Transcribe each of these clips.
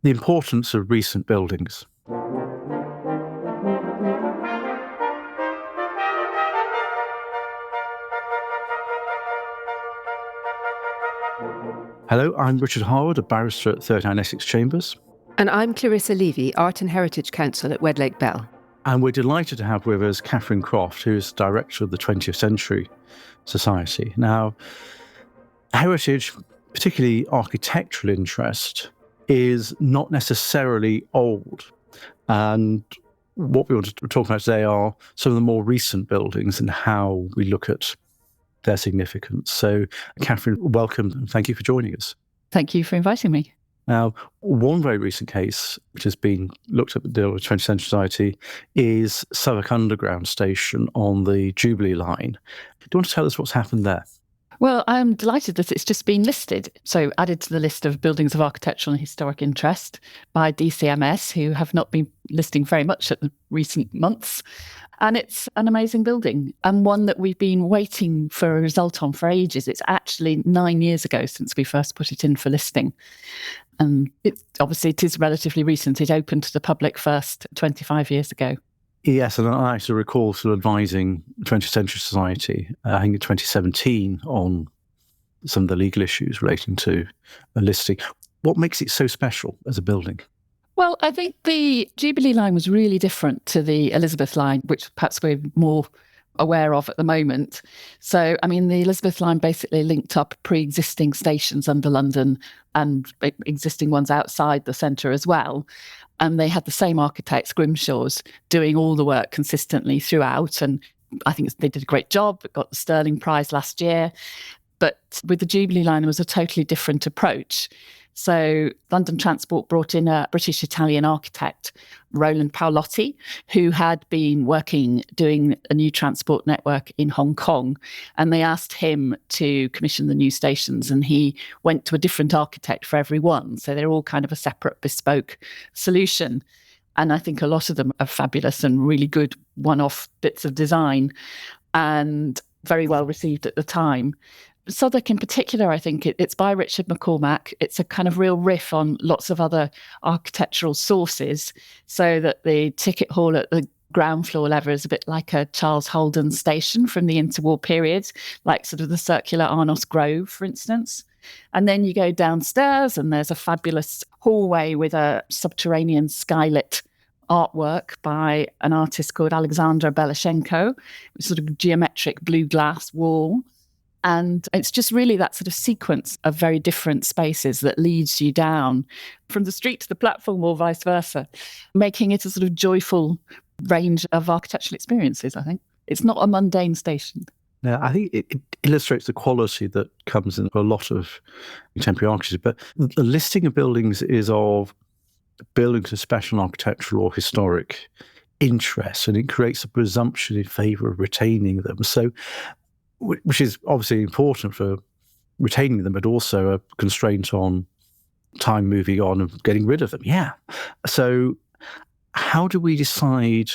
the importance of recent buildings. Hello, I'm Richard Harwood, a barrister at 39 Essex Chambers. And I'm Clarissa Levi, Art and Heritage Counsel at Wedlake Bell. And we're delighted to have with us Catherine Croft, who is Director of the 20th Century Society. Now, heritage, particularly architectural interest, is not necessarily old. And what we want to talk about today are some of the more recent buildings and how we look at their significance. So, Catherine, welcome and thank you for joining us. Thank you for inviting me. Now, one very recent case which has been looked at with the 20th Century Society is Southwark Underground Station on the Jubilee Line. Do you want to tell us what's happened there? Well, I'm delighted that it's just been listed, so added to the list of buildings of architectural and historic interest by DCMS, who have not been listing very much at the recent months. And it's an amazing building and one that we've been waiting for a result on for ages. It's actually 9 years ago since we first put it in for listing. And it is relatively recent. It opened to the public first 25 years ago. Yes, and I actually recall sort of advising 20th Century Society, I think in 2017, on some of the legal issues relating to a listing. What makes it so special as a building? Well, I think the Jubilee Line was really different to the Elisabeth Line, which perhaps we're more aware of at the moment. So, I mean, the Elisabeth Line basically linked up pre-existing stations under London and existing ones outside the centre as well. And they had the same architects, Grimshaw's, doing all the work consistently throughout. And I think they did a great job. It got the Sterling Prize last year. But with the Jubilee Line, it was a totally different approach. So London Transport brought in a British-Italian architect, Roland Paolotti, who had been doing a new transport network in Hong Kong. And they asked him to commission the new stations, and he went to a different architect for every one. So they're all kind of a separate bespoke solution. And I think a lot of them are fabulous and really good one-off bits of design and very well received at the time. Southwark in particular, I think it's by Richard McCormack. It's a kind of real riff on lots of other architectural sources, so that the ticket hall at the ground floor level is a bit like a Charles Holden station from the interwar period, like sort of the circular Arnos Grove, for instance. And then you go downstairs and there's a fabulous hallway with a subterranean skylit artwork by an artist called Alexandra Belashenko, sort of geometric blue glass wall. And it's just really that sort of sequence of very different spaces that leads you down from the street to the platform or vice versa, making it a sort of joyful range of architectural experiences, I think. It's not a mundane station. Now, I think it illustrates the quality that comes in for a lot of contemporary architecture, but the listing of buildings is of buildings of special architectural or historic interest, and it creates a presumption in favour of retaining them. So, which is obviously important for retaining them, but also a constraint on time moving on and getting rid of them. Yeah. So how do we decide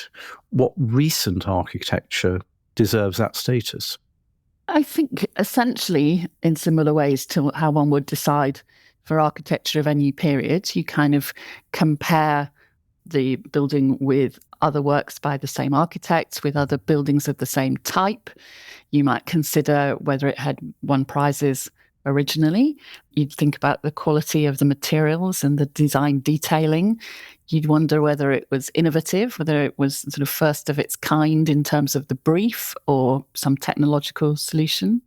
what recent architecture deserves that status? I think essentially in similar ways to how one would decide for architecture of any period, you kind of compare the building with other works by the same architect, with other buildings of the same type. You might consider whether it had won prizes originally. You'd think about the quality of the materials and the design detailing. You'd wonder whether it was innovative, whether it was sort of first of its kind in terms of the brief or some technological solution.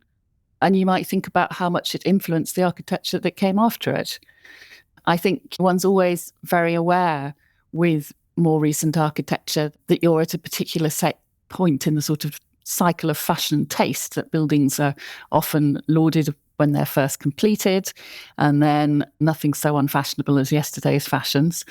And you might think about how much it influenced the architecture that came after it. I think one's always very aware with more recent architecture that you're at a particular set point in the sort of cycle of fashion taste, that buildings are often lauded when they're first completed, and then nothing so unfashionable as yesterday's fashions,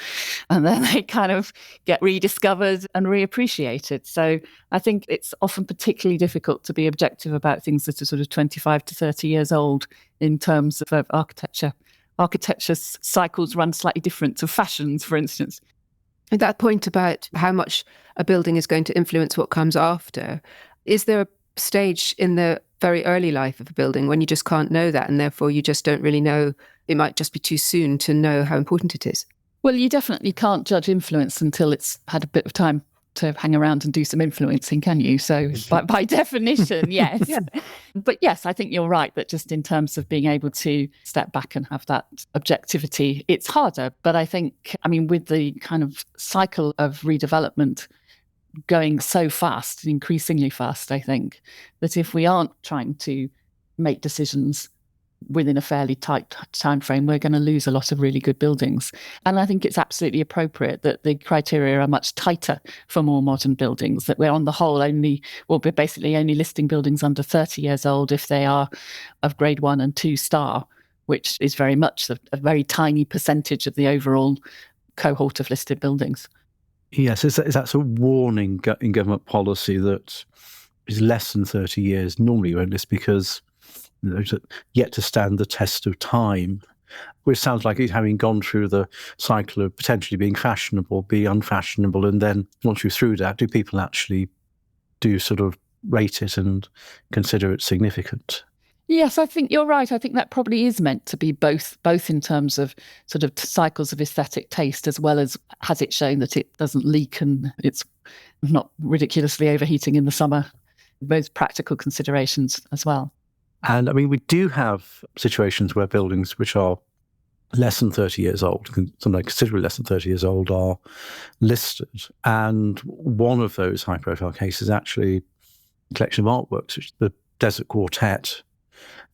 and then they kind of get rediscovered and reappreciated. So I think it's often particularly difficult to be objective about things that are sort of 25 to 30 years old in terms of architecture. Architecture cycles run slightly different to fashions, for instance. At that point about how much a building is going to influence what comes after, is there a stage in the very early life of a building when you just can't know that, and therefore you just don't really know, it might just be too soon to know how important it is? Well, you definitely can't judge influence until it's had a bit of time to hang around and do some influencing, can you? So by definition, yes. Yeah. But yes, I think you're right that just in terms of being able to step back and have that objectivity, it's harder. But I think, with the kind of cycle of redevelopment going so fast, increasingly fast, I think that if we aren't trying to make decisions within a fairly tight time frame, we're going to lose a lot of really good buildings. And I think it's absolutely appropriate that the criteria are much tighter for more modern buildings, that we're on the whole we're basically only listing buildings under 30 years old if they are of grade 1 and 2 star, which is very much a very tiny percentage of the overall cohort of listed buildings. Yes, is that a warning in government policy that is less than 30 years normally won't list because yet to stand the test of time, which sounds like it's having gone through the cycle of potentially being fashionable, be unfashionable, and then once you're through that, do people actually do sort of rate it and consider it significant? Yes, I think you're right. I think that probably is meant to be both in terms of sort of cycles of aesthetic taste, as well as has it shown that it doesn't leak and it's not ridiculously overheating in the summer. Those practical considerations as well. And we do have situations where buildings which are less than 30 years old, sometimes considerably less than 30 years old, are listed. And one of those high-profile cases is actually a collection of artworks, which is the Desert Quartet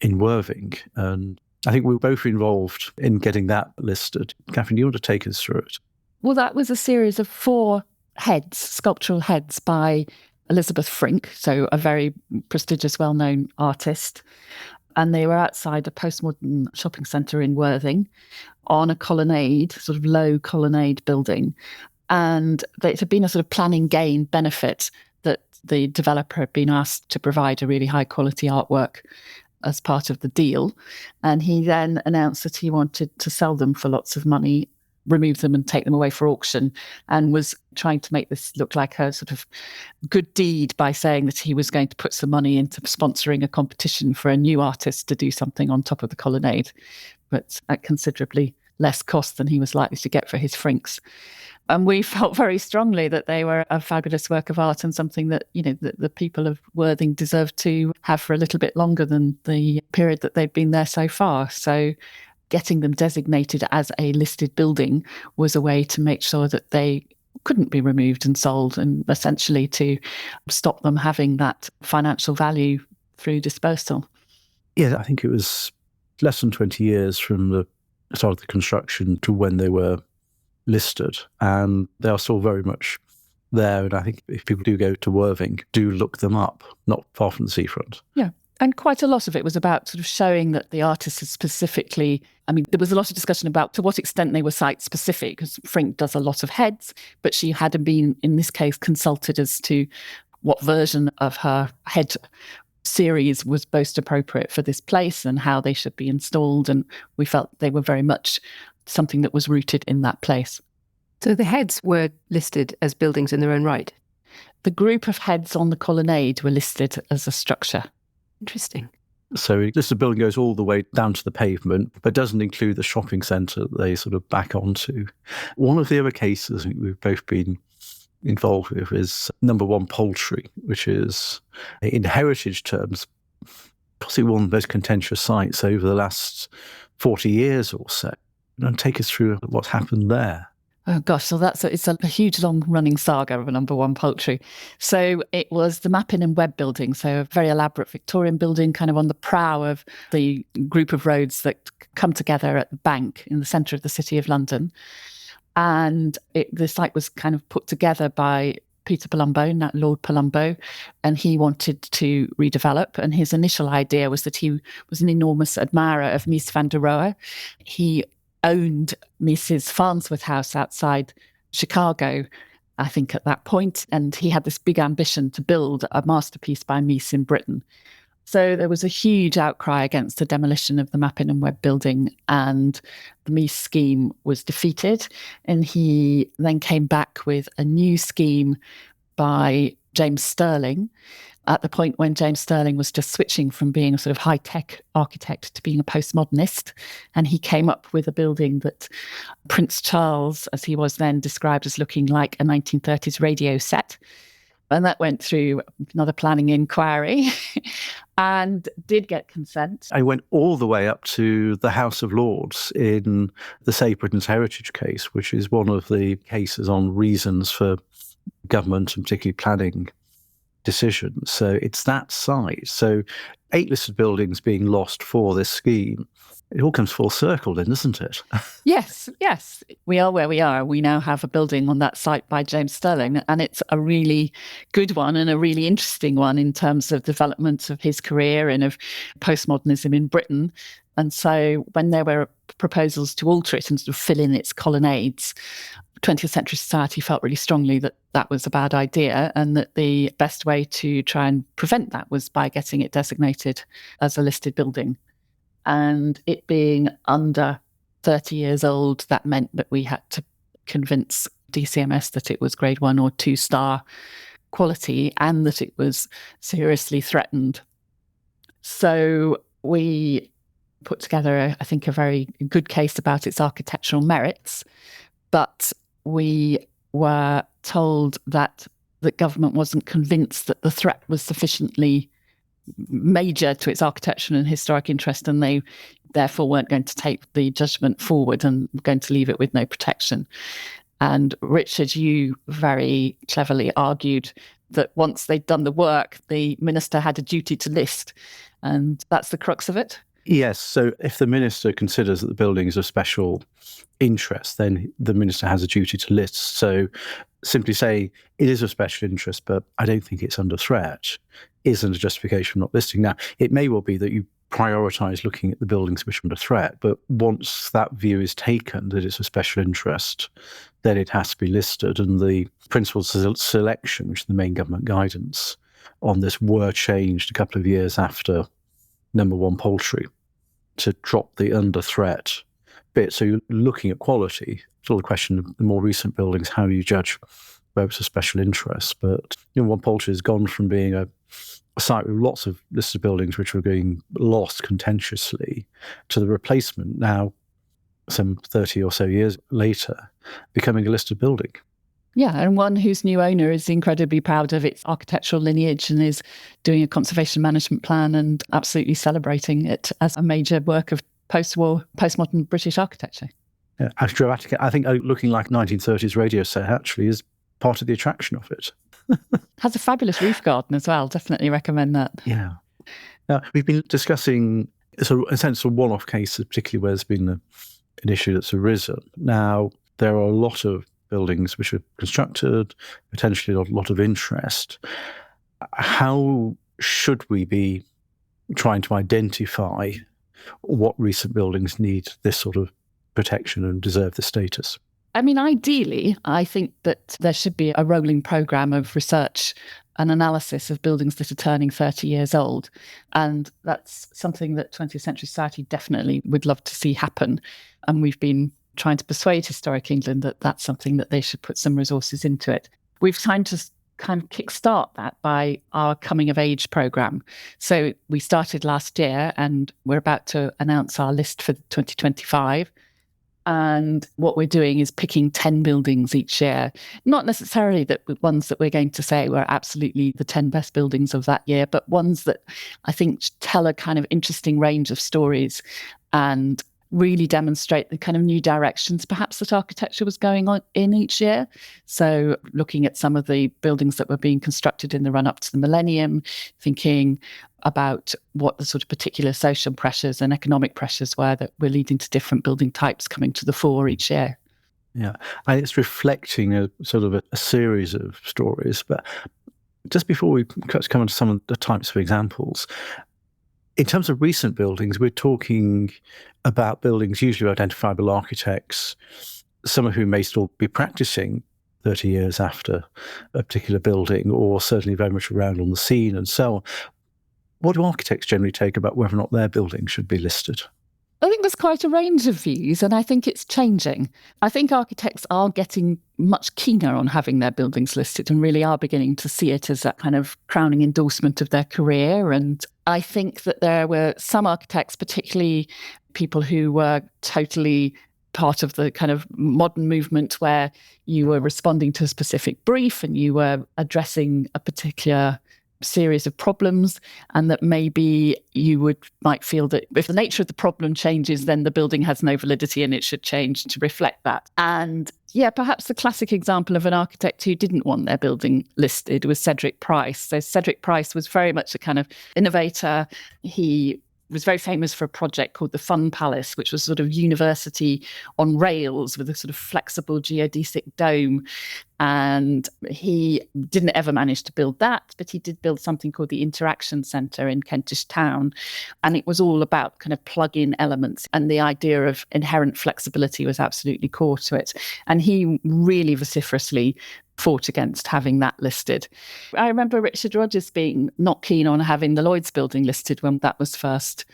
in Worthing. And I think we were both involved in getting that listed. Catherine, do you want to take us through it? Well, that was a series of 4 heads, sculptural heads by Elisabeth Frink, so a very prestigious, well-known artist. And they were outside a postmodern shopping centre in Worthing on a colonnade, sort of low colonnade building. And it had been a sort of planning gain benefit that the developer had been asked to provide a really high quality artwork as part of the deal. And he then announced that he wanted to sell them for lots of money, remove them and take them away for auction, and was trying to make this look like a sort of good deed by saying that he was going to put some money into sponsoring a competition for a new artist to do something on top of the colonnade, but at considerably less cost than he was likely to get for his Frinks. And we felt very strongly that they were a fabulous work of art and something that, the people of Worthing deserved to have for a little bit longer than the period that they'd been there so far. So getting them designated as a listed building was a way to make sure that they couldn't be removed and sold, and essentially to stop them having that financial value through disposal. Yeah, I think it was less than 20 years from the start of the construction to when they were listed, and they are still very much there. And I think if people do go to Worthing, do look them up, not far from the seafront. Yeah. And quite a lot of it was about sort of showing that the artist is specifically, there was a lot of discussion about to what extent they were site-specific, because Frink does a lot of heads, but she had been, in this case, consulted as to what version of her head series was most appropriate for this place and how they should be installed. And we felt they were very much something that was rooted in that place. So the heads were listed as buildings in their own right? The group of heads on the colonnade were listed as a structure. Interesting. So this building goes all the way down to the pavement, but doesn't include the shopping centre that they sort of back onto. One of the other cases we've both been involved with is number One Poultry, which is, in heritage terms, possibly one of the most contentious sites over the last 40 years or so. And take us through what's happened there. Oh gosh, so it's a huge long-running saga of a number One Poultry. So it was the Mappin and Webb building, so a very elaborate Victorian building kind of on the prow of the group of roads that come together at the Bank in the centre of the City of London. And the site was kind of put together by Peter Palumbo, Lord Palumbo, and he wanted to redevelop. And his initial idea was that he was an enormous admirer of Mies van der Rohe. He owned Mrs. Farnsworth House outside Chicago, I think, at that point. And he had this big ambition to build a masterpiece by Mies in Britain. So there was a huge outcry against the demolition of the Mappin and Webb building, and the Mies scheme was defeated. And he then came back with a new scheme by James Stirling. at the point when James Stirling was just switching from being a sort of high-tech architect to being a postmodernist. And he came up with a building that Prince Charles, as he was then described as looking like a 1930s radio set. And that went through another planning inquiry and did get consent. I went all the way up to the House of Lords in the Save Britain's Heritage case, which is one of the cases on reasons for government and particularly planning decisions. So it's that size. So 8 listed buildings being lost for this scheme. It all comes full circle then, doesn't it? Yes. We are where we are. We now have a building on that site by James Stirling, and it's a really good one and a really interesting one in terms of development of his career and of postmodernism in Britain. And so when there were proposals to alter it and sort of fill in its colonnades, 20th Century Society felt really strongly that that was a bad idea and that the best way to try and prevent that was by getting it designated as a listed building. And it being under 30 years old, that meant that we had to convince DCMS that it was grade 1 or 2 star quality and that it was seriously threatened. So we put together, I think, a very good case about its architectural merits, but we were told that the government wasn't convinced that the threat was sufficiently major to its architectural and historic interest, and they therefore weren't going to take the judgment forward and were going to leave it with no protection. And Richard, you very cleverly argued that once they'd done the work, the minister had a duty to list, and that's the crux of it. Yes, so if the minister considers that the building is of special interest, then the minister has a duty to list. So simply say it is of special interest, but I don't think it's under threat, isn't a justification for not listing. Now, it may well be that you prioritise looking at the buildings which are under threat, but once that view is taken that it's of special interest, then it has to be listed. And the principles of selection, which is the main government guidance on this, were changed a couple of years after number One Poultry to drop the under threat bit. So you're looking at quality. It's all the question of the more recent buildings, how you judge where it's a special interest. But One Poultry has gone from being a site with lots of listed buildings which were being lost contentiously to the replacement now, some 30 or so years later, becoming a listed building. Yeah, and one whose new owner is incredibly proud of its architectural lineage and is doing a conservation management plan and absolutely celebrating it as a major work of post-war, postmodern British architecture. Yeah, I think looking like 1930s radio set actually is part of the attraction of it. Has a fabulous roof garden as well. Definitely recommend that. Yeah. Now, we've been discussing a sense of one-off cases, particularly where there's been an issue that's arisen. Now, there are a lot of buildings which are constructed, potentially a lot of interest. How should we be trying to identify what recent buildings need this sort of protection and deserve the status? I mean, ideally, I think that there should be a rolling programme of research and analysis of buildings that are turning 30 years old. And that's something that 20th Century Society definitely would love to see happen. And we've been trying to persuade Historic England that that's something that they should put some resources into it. We've tried to kind of kickstart that by our coming of age programme. So we started last year and we're about to announce our list for 2025. And what we're doing is picking 10 buildings each year, not necessarily the ones that we're going to say were absolutely the 10 best buildings of that year, but ones that I think tell a kind of interesting range of stories and really demonstrate the kind of new directions perhaps that architecture was going on in each year. So looking at some of the buildings that were being constructed in the run-up to the millennium, thinking about what the sort of particular social pressures and economic pressures were that were leading to different building types coming to the fore each year. Yeah, and it's reflecting a sort of a series of stories. But just before we come on to some of the types of examples, in terms of recent buildings, we're talking about buildings usually identifiable architects, some of whom may still be practicing 30 years after a particular building, or certainly very much around on the scene and so on. What do architects generally take about whether or not their building should be listed? I think there's quite a range of views, and I think it's changing. I think architects are getting much keener on having their buildings listed and really are beginning to see it as that kind of crowning endorsement of their career. And I think that there were some architects, particularly people who were totally part of the kind of modern movement where you were responding to a specific brief and you were addressing a particular series of problems, and that maybe you might feel that if the nature of the problem changes, then the building has no validity and it should change to reflect that. And yeah, perhaps the classic example of an architect who didn't want their building listed was Cedric Price. So Cedric Price was very much a kind of innovator. He was very famous for a project called the Fun Palace, which was sort of university on rails with a sort of flexible geodesic dome. And he didn't ever manage to build that, but he did build something called the Interaction Centre in Kentish Town. And it was all about kind of plug-in elements. And the idea of inherent flexibility was absolutely core to it. And he really vociferously fought against having that listed. I remember Richard Rogers being not keen on having the Lloyd's building listed when that was first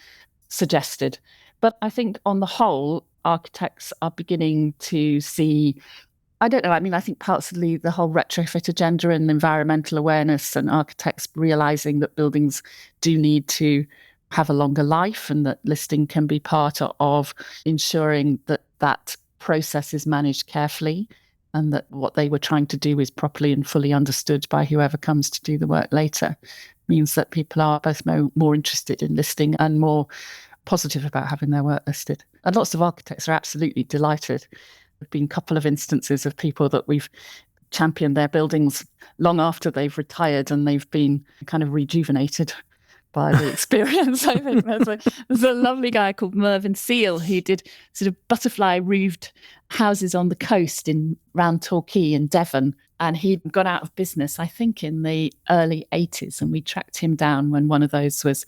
suggested. But I think on the whole, architects are beginning to see, I don't know, I mean, I think partly the whole retrofit agenda and environmental awareness and architects realising that buildings do need to have a longer life and that listing can be part of ensuring that that process is managed carefully, and that what they were trying to do is properly and fully understood by whoever comes to do the work later, means that people are both more interested in listing and more positive about having their work listed. And lots of architects are absolutely delighted. There have been a couple of instances of people that we've championed their buildings long after they've retired and they've been kind of rejuvenated by the experience. I think there's a lovely guy called Mervyn Seal who did sort of butterfly roofed houses on the coast around Torquay in Devon. And he'd gone out of business, I think, in the early 80s. And we tracked him down when one of those was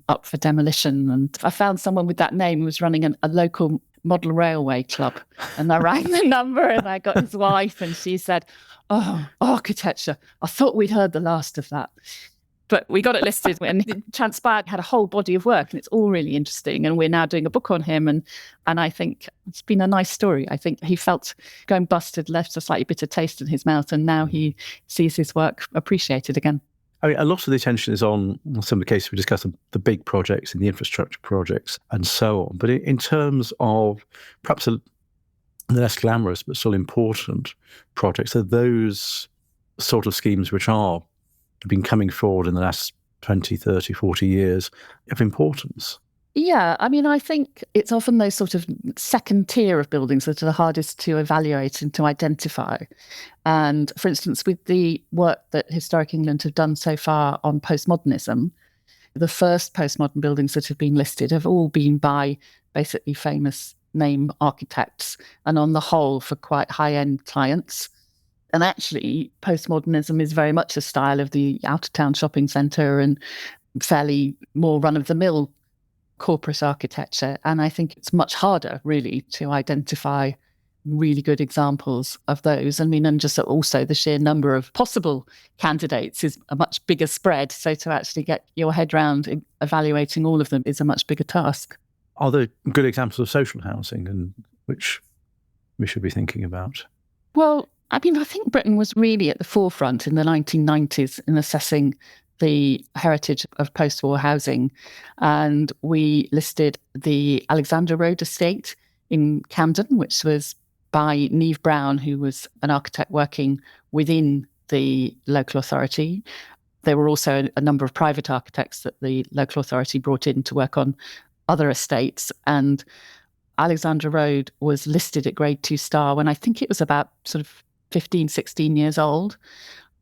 up for demolition. And I found someone with that name who was running a local model railway club. And I rang the number and I got his wife and she said, "Oh, architecture. I thought we'd heard the last of that." But we got it listed and it transpired, had a whole body of work and it's all really interesting. And we're now doing a book on him. And I think it's been a nice story. I think he felt going bust had left a slightly bitter taste in his mouth and now he sees his work appreciated again. I mean, a lot of the attention is on some of the cases we discussed, the big projects and the infrastructure projects and so on. But in terms of perhaps the less glamorous but still important projects, are those sort of schemes which have been coming forward in the last 20, 30, 40 years of importance? Yeah, I mean, I think it's often those sort of second tier of buildings that are the hardest to evaluate and to identify. And for instance, with the work that Historic England have done so far on postmodernism, the first postmodern buildings that have been listed have all been by basically famous name architects and on the whole for quite high-end clients. And actually, postmodernism is very much a style of the out-of-town shopping centre and fairly more run-of-the-mill corporate architecture. And I think it's much harder, really, to identify really good examples of those. I mean, and just also the sheer number of possible candidates is a much bigger spread. So to actually get your head round evaluating all of them is a much bigger task. Are there good examples of social housing and which we should be thinking about? Well, I mean, I think Britain was really at the forefront in the 1990s in assessing the heritage of post-war housing. And we listed the Alexandra Road estate in Camden, which was by Neve Brown, who was an architect working within the local authority. There were also a number of private architects that the local authority brought in to work on other estates. And Alexandra Road was listed at Grade 2 star when I think it was about sort of 15, 16 years old.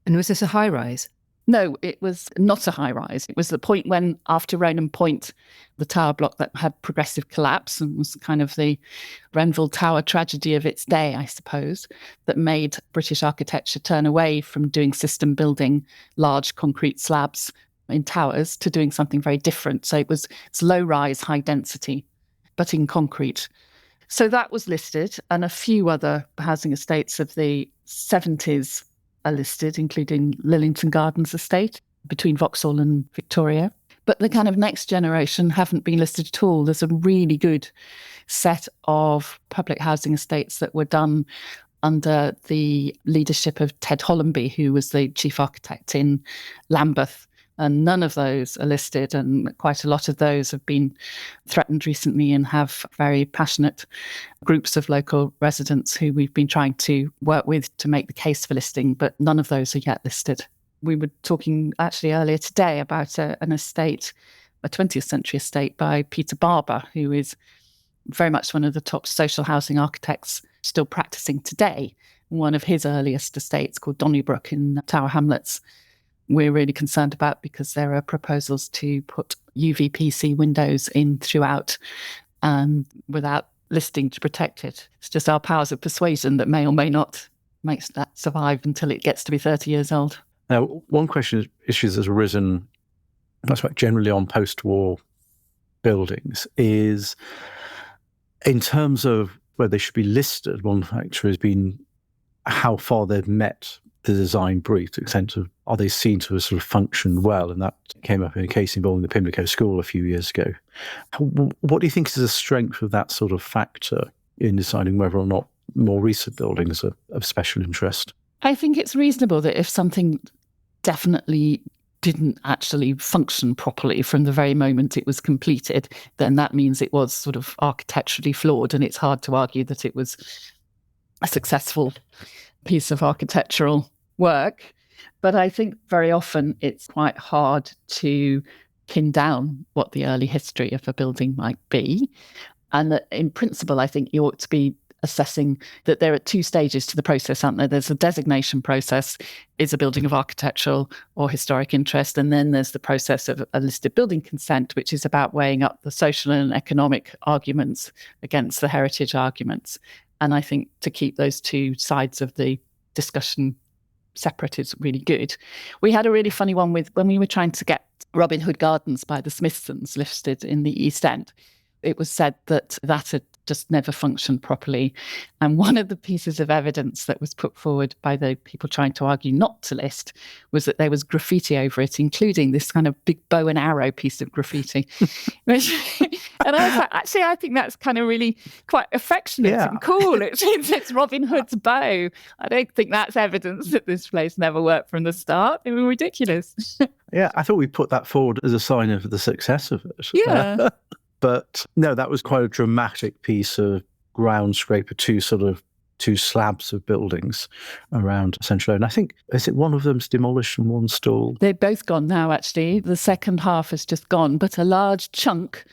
And was this a high rise? No, it was not a high rise. It was the point when, after Rainham Point, the tower block that had progressive collapse and was kind of the Grenville Tower tragedy of its day, I suppose, that made British architecture turn away from doing system building large concrete slabs in towers to doing something very different. So it's low rise, high density, but in concrete. So that was listed, and a few other housing estates of the 70s are listed, including Lillington Gardens estate between Vauxhall and Victoria. But the kind of next generation haven't been listed at all. There's a really good set of public housing estates that were done under the leadership of Ted Hollenby, who was the chief architect in Lambeth. And none of those are listed, and quite a lot of those have been threatened recently and have very passionate groups of local residents who we've been trying to work with to make the case for listing, but none of those are yet listed. We were talking actually earlier today about an estate, a 20th century estate by Peter Barber, who is very much one of the top social housing architects still practicing today. One of his earliest estates, called Donnybrook in Tower Hamlets, we're really concerned about because there are proposals to put UVPC windows in throughout without listing to protect it. It's just our powers of persuasion that may or may not make that survive until it gets to be 30 years old. Now, one question issues has arisen, that's about generally on post-war buildings, is in terms of where they should be listed, one factor has been how far they've met the design brief, to the extent of are they seen to have sort of functioned well? And that came up in a case involving the Pimlico School a few years ago. What do you think is the strength of that sort of factor in deciding whether or not more recent buildings are of special interest? I think it's reasonable that if something definitely didn't actually function properly from the very moment it was completed, then that means it was sort of architecturally flawed, and it's hard to argue that it was a successful piece of architectural work. But I think very often it's quite hard to pin down what the early history of a building might be. And that in principle, I think you ought to be assessing that there are two stages to the process, aren't there? There's a designation process, is a building of architectural or historic interest, and then there's the process of a listed building consent, which is about weighing up the social and economic arguments against the heritage arguments. And I think to keep those two sides of the discussion separate is really good. We had a really funny one with when we were trying to get Robin Hood Gardens by the Smithsons listed in the East End. It was said that had just never functioned properly. And one of the pieces of evidence that was put forward by the people trying to argue not to list was that there was graffiti over it, including this kind of big bow and arrow piece of graffiti. And I was like, actually, I think that's kind of really quite affectionate and cool. It's Robin Hood's bow. I don't think that's evidence that this place never worked from the start. It was ridiculous. Yeah, I thought we put that forward as a sign of the success of it. Yeah. But no, that was quite a dramatic piece of ground scraper, two slabs of buildings around Central. And I think, is it one of them's demolished and one still? They're both gone now, actually. The second half has just gone, but a large chunk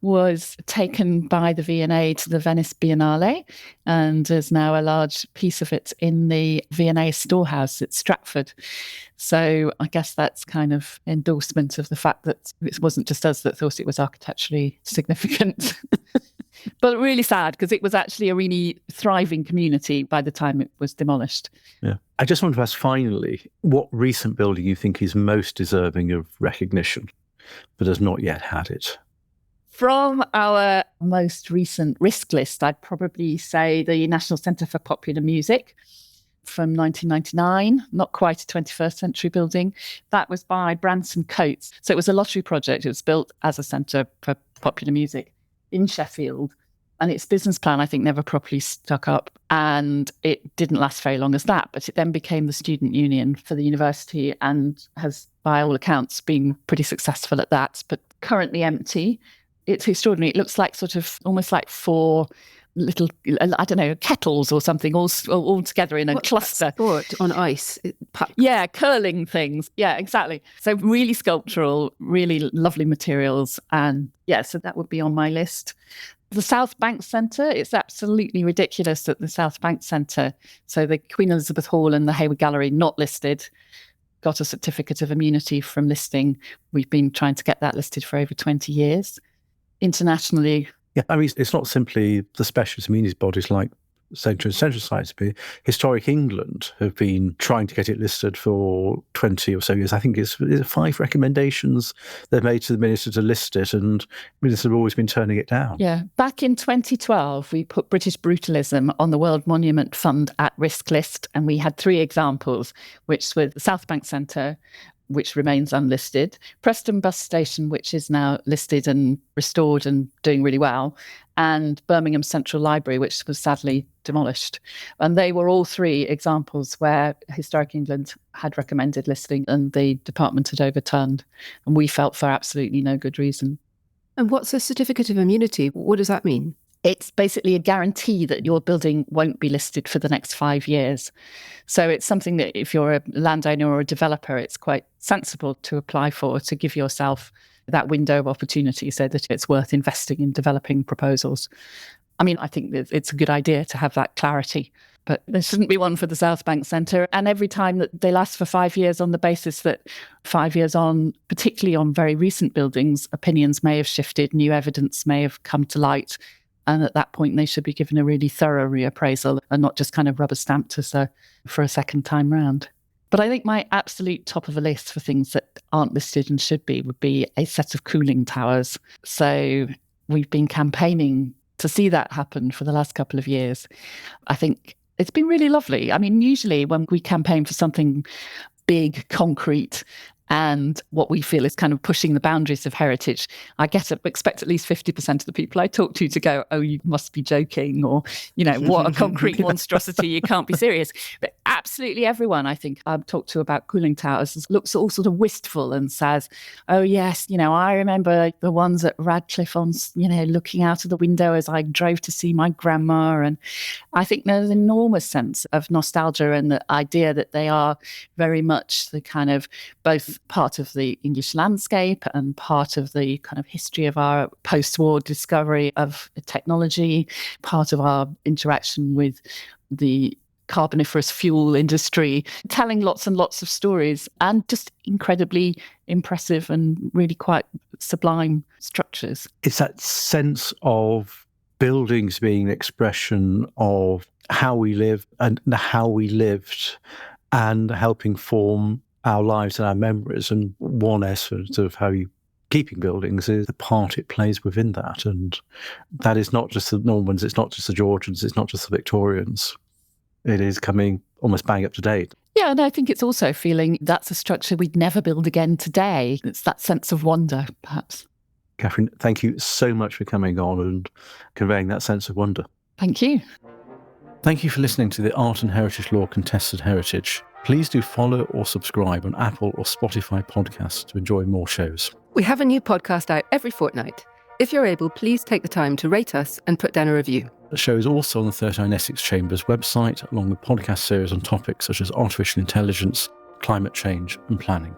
was taken by the V&A to the Venice Biennale, and there's now a large piece of it in the V&A storehouse at Stratford. So I guess that's kind of endorsement of the fact that it wasn't just us that thought it was architecturally significant. But really sad, because it was actually a really thriving community by the time it was demolished. Yeah. I just want to ask finally, what recent building you think is most deserving of recognition but has not yet had it? From our most recent risk list, I'd probably say the National Centre for Popular Music from 1999, not quite a 21st century building. That was by Branson Coates. So it was a lottery project. It was built as a centre for popular music in Sheffield. And its business plan, I think, never properly stuck up. And it didn't last very long as that. But it then became the student union for the university and has, by all accounts, been pretty successful at that, but currently empty. It's extraordinary. It looks like sort of almost like four little, I don't know, kettles or something all together in a cluster. Sport on ice. Yeah, curling things. Yeah, exactly. So really sculptural, really lovely materials. And yeah, so that would be on my list. The South Bank Centre, it's absolutely ridiculous that the South Bank Centre, so the Queen Elizabeth Hall and the Hayward Gallery, not listed, got a certificate of immunity from listing. We've been trying to get that listed for over 20 years. Internationally. Yeah, I mean, it's not simply the specialist immunity bodies like Century Society, Historic England have been trying to get it listed for 20 or so years. I think it's 5 recommendations they've made to the minister to list it, and ministers have always been turning it down. Yeah. Back in 2012, we put British brutalism on the World Monument Fund at-risk list, and we had 3 examples, which were the South Bank Centre, which remains unlisted, Preston Bus Station, which is now listed and restored and doing really well, and Birmingham Central Library, which was sadly demolished. And they were all 3 examples where Historic England had recommended listing and the department had overturned. And we felt for absolutely no good reason. And what's a certificate of immunity? What does that mean? It's basically a guarantee that your building won't be listed for the next 5 years. So it's something that if you're a landowner or a developer, it's quite sensible to apply for, to give yourself that window of opportunity so that it's worth investing in developing proposals. I mean, I think that it's a good idea to have that clarity, but there shouldn't be one for the South Bank Centre. And every time that they last for 5 years on the basis that 5 years on, particularly on very recent buildings, opinions may have shifted, new evidence may have come to light. And at that point, they should be given a really thorough reappraisal and not just kind of rubber stamped for a second time round. But I think my absolute top of the list for things that aren't listed and should be would be a set of cooling towers. So we've been campaigning to see that happen for the last couple of years. I think it's been really lovely. I mean, usually when we campaign for something big, concrete, and what we feel is kind of pushing the boundaries of heritage, I expect at least 50% of the people I talk to go, oh, you must be joking, or, what a concrete monstrosity, you can't be serious. But absolutely everyone, I think, I've talked to about cooling towers looks all sort of wistful and says, oh, yes, I remember the ones at Radcliffe on, looking out of the window as I drove to see my grandma. And I think there's an enormous sense of nostalgia and the idea that they are very much the kind of both part of the English landscape and part of the kind of history of our post-war discovery of technology, part of our interaction with the carboniferous fuel industry, telling lots and lots of stories and just incredibly impressive and really quite sublime structures. It's that sense of buildings being an expression of how we live and how we lived and helping form our lives and our memories. And one essence of how you keeping buildings is the part it plays within that. And that is not just the Normans, it's not just the Georgians, it's not just the Victorians. It is coming almost bang up to date. Yeah, and I think it's also feeling that's a structure we'd never build again today. It's that sense of wonder, perhaps. Catherine, thank you so much for coming on and conveying that sense of wonder. Thank you. Thank you for listening to the Art and Heritage Law Contested Heritage. Please do follow or subscribe on Apple or Spotify podcasts to enjoy more shows. We have a new podcast out every fortnight. If you're able, please take the time to rate us and put down a review. The show is also on the 39 Essex Chambers website, along with podcast series on topics such as artificial intelligence, climate change and planning.